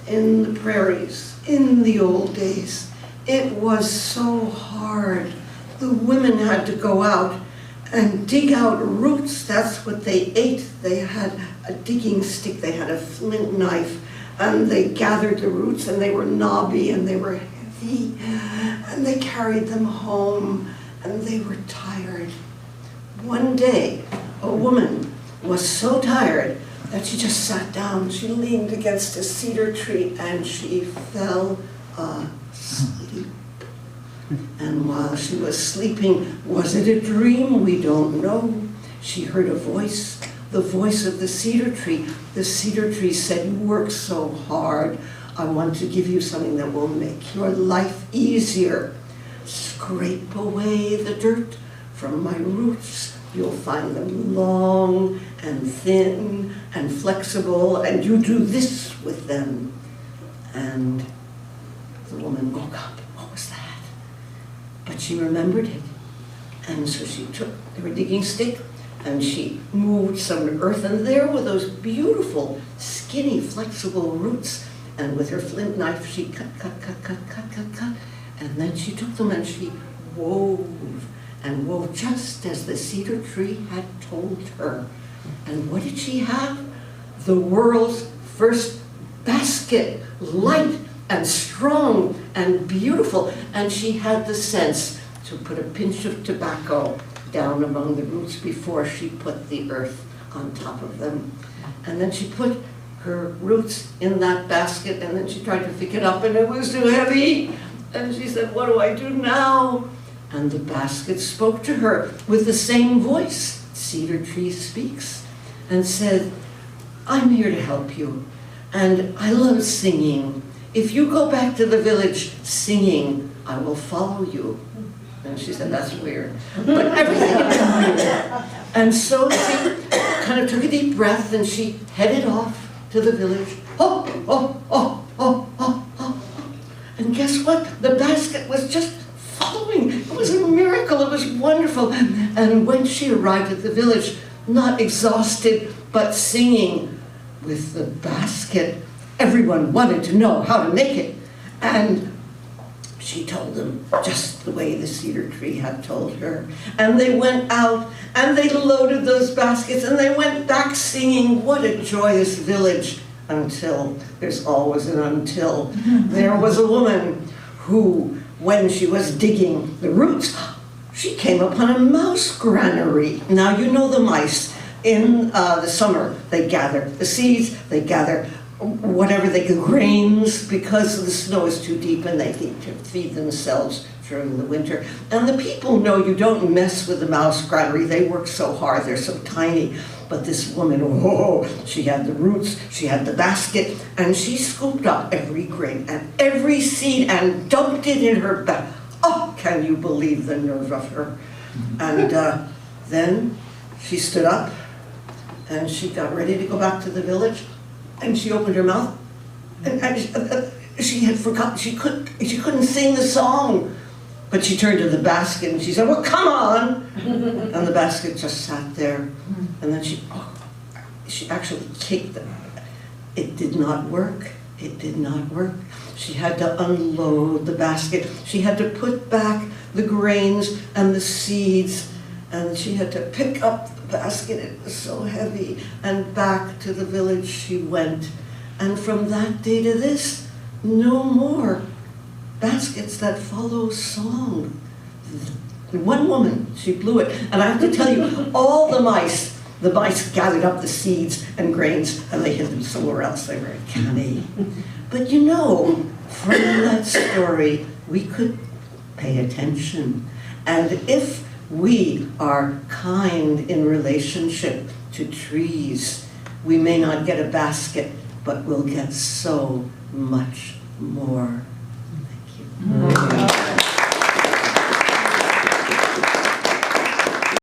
in the prairies in the old days. It was so hard. The women had to go out and dig out roots. That's what they ate. They had a digging stick, they had a flint knife, and they gathered the roots, and they were knobby and they were heavy, and they carried them home, and they were tired. One day, a woman was so tired that she just sat down. She leaned against a cedar tree and she fell asleep. And while she was sleeping, was it a dream? We don't know. She heard a voice, the voice of the cedar tree. The cedar tree said, "You work so hard. I want to give you something that will make your life easier. Scrape away the dirt from my roots. You'll find them long and thin and flexible, and you do this with them." And the woman woke up. What was that? But she remembered it. And so she took her digging stick and she moved some earth, and there were those beautiful, skinny, flexible roots. And with her flint knife, she cut. And then she took them and she wove and wove just as the cedar tree had told her. And what did she have? The world's first basket, light and strong and beautiful. And she had the sense to put a pinch of tobacco down among the roots before she put the earth on top of them. And then she put her roots in that basket, and then she tried to pick it up, and it was too heavy. And she said, "What do I do now?" And the basket spoke to her with the same voice cedar tree speaks, and said, "I'm here to help you, and I love singing. If you go back to the village singing, I will follow you." And she said, "That's weird." But everything is weird. And so she kind of took a deep breath, and she headed off to the village. Oh, oh, oh, oh, oh, oh. And guess what? The basket was just following. It was a miracle. It was wonderful. And when she arrived at the village, not exhausted, but singing with the basket, everyone wanted to know how to make it. And she told them just the way the cedar tree had told her. And they went out and they loaded those baskets and they went back singing. What a joyous village. Until, there's always an until. There was a woman who, when she was digging the roots, she came upon a mouse granary. Now you know the mice. In the summer, they gather the seeds, they gather whatever they can, grains, because the snow is too deep and they need to feed themselves during the winter. And the people know you don't mess with the mouse granary. They work so hard, they're so tiny. But this woman, oh, she had the roots, she had the basket, and she scooped up every grain and every seed and dumped it in her bag. Oh, can you believe the nerve of her? And then she stood up and she got ready to go back to the village, and she opened her mouth, and she had forgotten, she couldn't sing the song. But she turned to the basket and she said, "Well, come on." And the basket just sat there. And then she actually kicked it. It did not work. It did not work. She had to unload the basket. She had to put back the grains and the seeds. And she had to pick up the basket. It was so heavy. And back to the village she went. And from that day to this, no more baskets that follow song. One woman, she blew it. And I have to tell you, all the mice gathered up the seeds and grains and they hid them somewhere else. They were canny. But you know, from that story, we could pay attention. And if we are kind in relationship to trees, we may not get a basket, but we'll get so much more. Thank you.